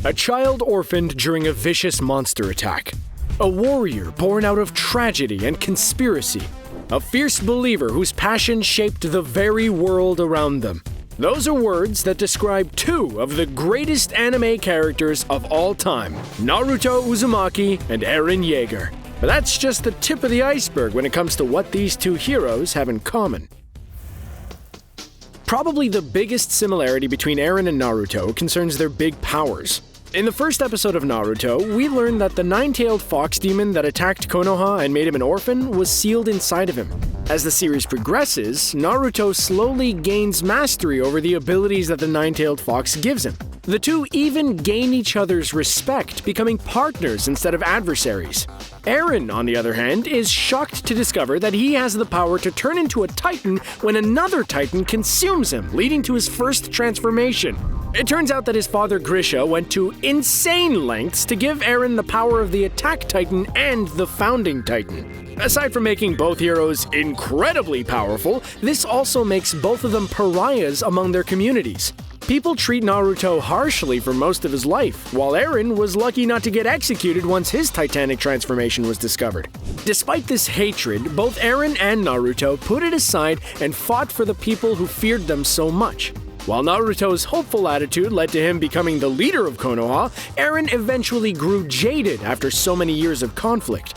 A child orphaned during a vicious monster attack. A warrior born out of tragedy and conspiracy. A fierce believer whose passion shaped the very world around them. Those are words that describe two of the greatest anime characters of all time, Naruto Uzumaki and Eren Jaeger. But that's just the tip of the iceberg when it comes to what these two heroes have in common. Probably the biggest similarity between Eren and Naruto concerns their big powers. In the first episode of Naruto, we learned that the nine-tailed fox demon that attacked Konoha and made him an orphan was sealed inside of him. As the series progresses, Naruto slowly gains mastery over the abilities that the nine-tailed fox gives him. The two even gain each other's respect, becoming partners instead of adversaries. Eren, on the other hand, is shocked to discover that he has the power to turn into a titan when another titan consumes him, leading to his first transformation. It turns out that his father Grisha went to insane lengths to give Eren the power of the Attack Titan and the Founding Titan. Aside from making both heroes incredibly powerful, this also makes both of them pariahs among their communities. People treat Naruto harshly for most of his life, while Eren was lucky not to get executed once his Titanic transformation was discovered. Despite this hatred, both Eren and Naruto put it aside and fought for the people who feared them so much. While Naruto's hopeful attitude led to him becoming the leader of Konoha, Eren eventually grew jaded after so many years of conflict.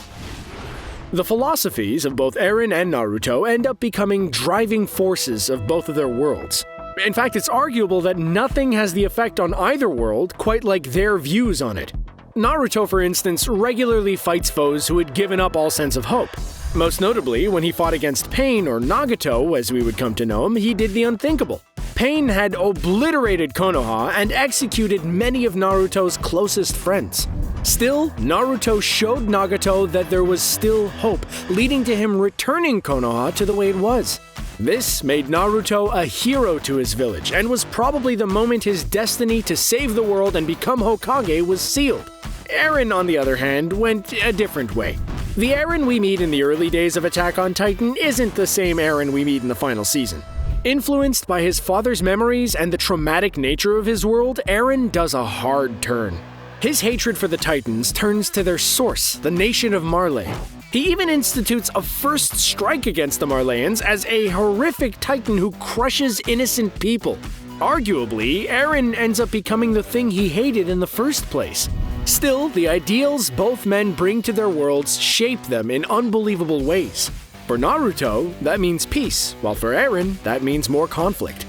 The philosophies of both Eren and Naruto end up becoming driving forces of both of their worlds. In fact, it's arguable that nothing has the effect on either world quite like their views on it. Naruto, for instance, regularly fights foes who had given up all sense of hope. Most notably, when he fought against Pain, or Nagato as we would come to know him, he did the unthinkable. Pain had obliterated Konoha and executed many of Naruto's closest friends. Still, Naruto showed Nagato that there was still hope, leading to him returning Konoha to the way it was. This made Naruto a hero to his village, and was probably the moment his destiny to save the world and become Hokage was sealed. Eren, on the other hand, went a different way. The Eren we meet in the early days of Attack on Titan isn't the same Eren we meet in the final season. Influenced by his father's memories and the traumatic nature of his world, Eren does a hard turn. His hatred for the Titans turns to their source, the nation of Marley. He even institutes a first strike against the Marleyans as a horrific Titan who crushes innocent people. Arguably, Eren ends up becoming the thing he hated in the first place. Still, the ideals both men bring to their worlds shape them in unbelievable ways. For Naruto, that means peace, while for Eren, that means more conflict.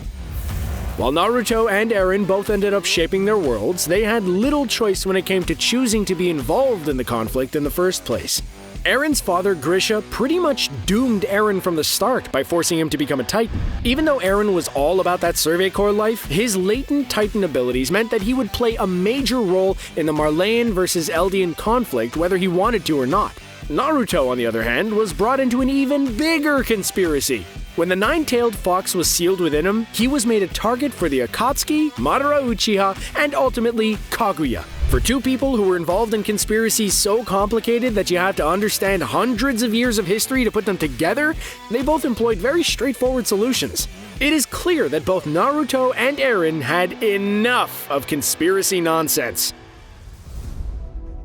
While Naruto and Eren both ended up shaping their worlds, they had little choice when it came to choosing to be involved in the conflict in the first place. Eren's father, Grisha, pretty much doomed Eren from the start by forcing him to become a Titan. Even though Eren was all about that Survey Corps life, his latent Titan abilities meant that he would play a major role in the Marleyan versus Eldian conflict whether he wanted to or not. Naruto, on the other hand, was brought into an even bigger conspiracy. When the nine-tailed fox was sealed within him, he was made a target for the Akatsuki, Madara Uchiha, and ultimately Kaguya. For two people who were involved in conspiracies so complicated that you have to understand hundreds of years of history to put them together, they both employed very straightforward solutions. It is clear that both Naruto and Eren had enough of conspiracy nonsense.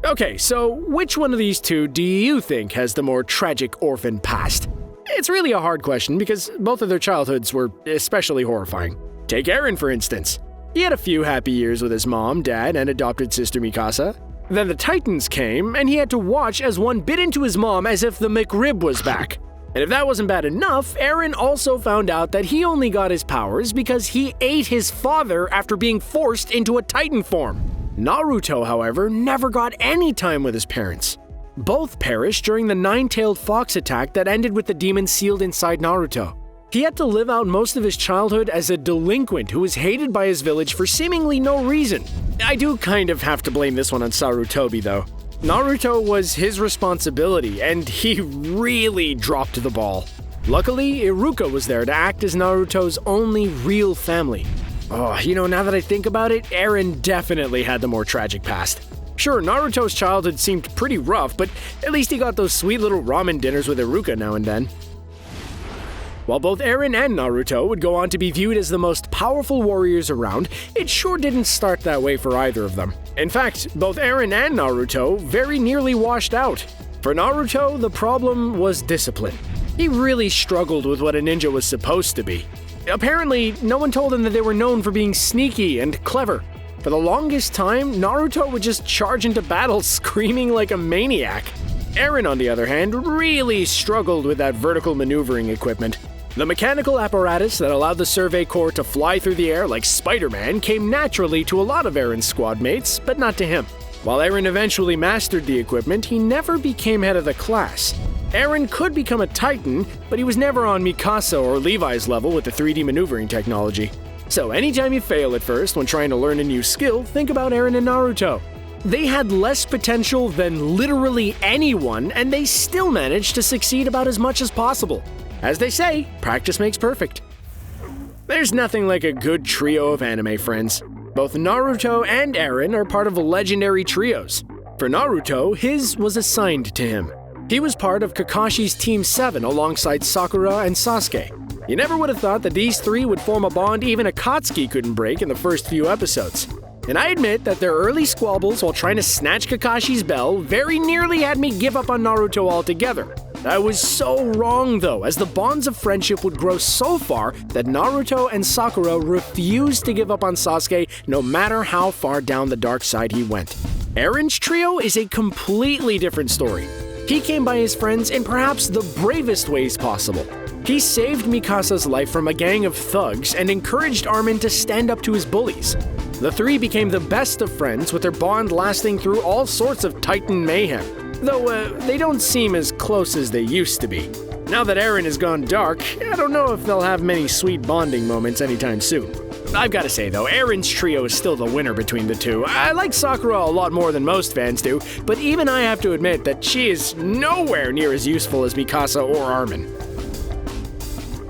Okay, so which one of these two do you think has the more tragic orphan past? It's really a hard question because both of their childhoods were especially horrifying. Take Eren, for instance. He had a few happy years with his mom, dad, and adopted sister Mikasa. Then the Titans came, and he had to watch as one bit into his mom as if the McRib was back. And if that wasn't bad enough, Eren also found out that he only got his powers because he ate his father after being forced into a Titan form. Naruto, however, never got any time with his parents. Both perished during the nine-tailed fox attack that ended with the demon sealed inside Naruto. He had to live out most of his childhood as a delinquent who was hated by his village for seemingly no reason. I do kind of have to blame this one on Sarutobi, though. Naruto was his responsibility, and he really dropped the ball. Luckily, Iruka was there to act as Naruto's only real family. Oh, now that I think about it, Eren definitely had the more tragic past. Sure, Naruto's childhood seemed pretty rough, but at least he got those sweet little ramen dinners with Iruka now and then. While both Eren and Naruto would go on to be viewed as the most powerful warriors around, it sure didn't start that way for either of them. In fact, both Eren and Naruto very nearly washed out. For Naruto, the problem was discipline. He really struggled with what a ninja was supposed to be. Apparently, no one told him that they were known for being sneaky and clever. For the longest time, Naruto would just charge into battle screaming like a maniac. Eren, on the other hand, really struggled with that vertical maneuvering equipment. The mechanical apparatus that allowed the Survey Corps to fly through the air like Spider-Man came naturally to a lot of Eren's squad mates, but not to him. While Eren eventually mastered the equipment, he never became head of the class. Eren could become a Titan, but he was never on Mikasa or Levi's level with the 3D maneuvering technology. So anytime you fail at first when trying to learn a new skill, think about Eren and Naruto. They had less potential than literally anyone, and they still managed to succeed about as much as possible. As they say, practice makes perfect. There's nothing like a good trio of anime friends. Both Naruto and Eren are part of legendary trios. For Naruto, his was assigned to him. He was part of Kakashi's Team 7 alongside Sakura and Sasuke. You never would have thought that these three would form a bond even Akatsuki couldn't break in the first few episodes. And I admit that their early squabbles while trying to snatch Kakashi's bell very nearly had me give up on Naruto altogether. I was so wrong though, as the bonds of friendship would grow so far that Naruto and Sakura refused to give up on Sasuke no matter how far down the dark side he went. Eren's trio is a completely different story. He came by his friends in perhaps the bravest ways possible. He saved Mikasa's life from a gang of thugs and encouraged Armin to stand up to his bullies. The three became the best of friends, with their bond lasting through all sorts of Titan mayhem, though they don't seem as close as they used to be. Now that Eren has gone dark, I don't know if they'll have many sweet bonding moments anytime soon. I've got to say though, Eren's trio is still the winner between the two. I like Sakura a lot more than most fans do, but even I have to admit that she is nowhere near as useful as Mikasa or Armin.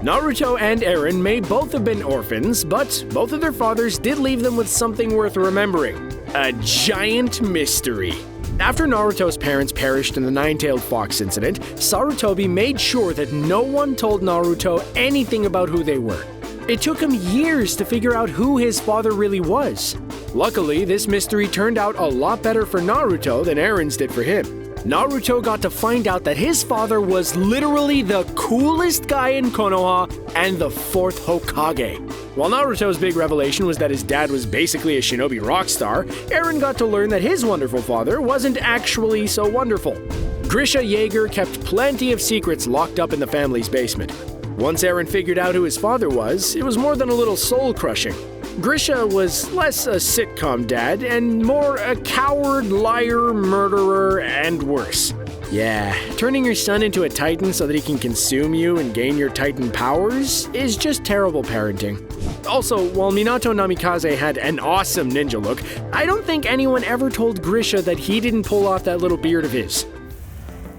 Naruto and Eren may both have been orphans, but both of their fathers did leave them with something worth remembering: a giant mystery. After Naruto's parents perished in the Nine-Tailed Fox incident, Sarutobi made sure that no one told Naruto anything about who they were. It took him years to figure out who his father really was. Luckily, this mystery turned out a lot better for Naruto than Eren's did for him. Naruto got to find out that his father was literally the coolest guy in Konoha and the fourth Hokage. While Naruto's big revelation was that his dad was basically a shinobi rock star, Eren got to learn that his wonderful father wasn't actually so wonderful. Grisha Jaeger kept plenty of secrets locked up in the family's basement. Once Eren figured out who his father was, it was more than a little soul-crushing. Grisha was less a sitcom dad and more a coward, liar, murderer, and worse. Yeah, turning your son into a Titan so that he can consume you and gain your Titan powers is just terrible parenting. Also, while Minato Namikaze had an awesome ninja look, I don't think anyone ever told Grisha that he didn't pull off that little beard of his.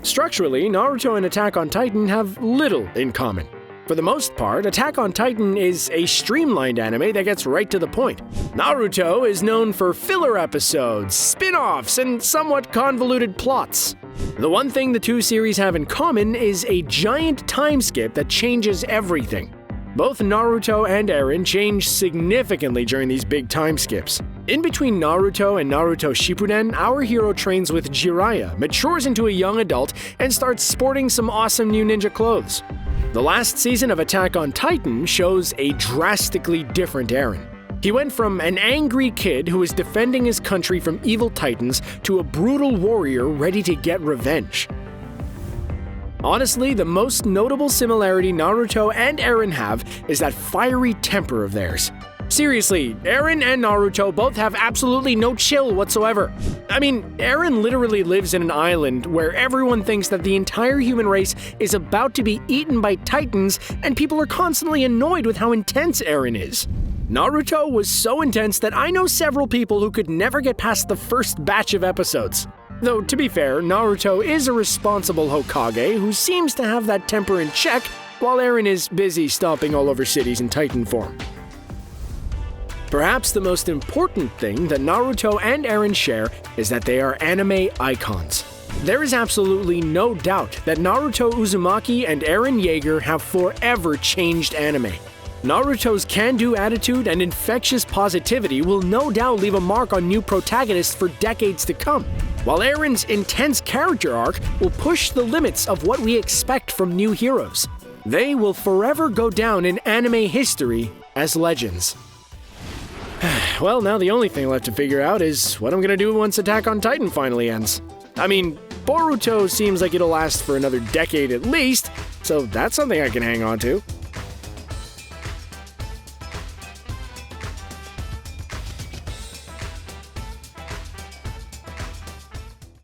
Structurally, Naruto and Attack on Titan have little in common. For the most part, Attack on Titan is a streamlined anime that gets right to the point. Naruto is known for filler episodes, spin-offs, and somewhat convoluted plots. The one thing the two series have in common is a giant time skip that changes everything. Both Naruto and Eren change significantly during these big time skips. In between Naruto and Naruto Shippuden, our hero trains with Jiraiya, matures into a young adult, and starts sporting some awesome new ninja clothes. The last season of Attack on Titan shows a drastically different Eren. He went from an angry kid who was defending his country from evil titans to a brutal warrior ready to get revenge. Honestly, the most notable similarity Naruto and Eren have is that fiery temper of theirs. Seriously, Eren and Naruto both have absolutely no chill whatsoever. I mean, Eren literally lives in an island where everyone thinks that the entire human race is about to be eaten by titans, and people are constantly annoyed with how intense Eren is. Naruto was so intense that I know several people who could never get past the first batch of episodes. Though, to be fair, Naruto is a responsible Hokage who seems to have that temper in check, while Eren is busy stomping all over cities in Titan form. Perhaps the most important thing that Naruto and Eren share is that they are anime icons. There is absolutely no doubt that Naruto Uzumaki and Eren Jaeger have forever changed anime. Naruto's can-do attitude and infectious positivity will no doubt leave a mark on new protagonists for decades to come, while Eren's intense character arc will push the limits of what we expect from new heroes. They will forever go down in anime history as legends. Well, now the only thing left to figure out is what I'm gonna do once Attack on Titan finally ends. I mean, Boruto seems like it'll last for another decade at least, so that's something I can hang on to.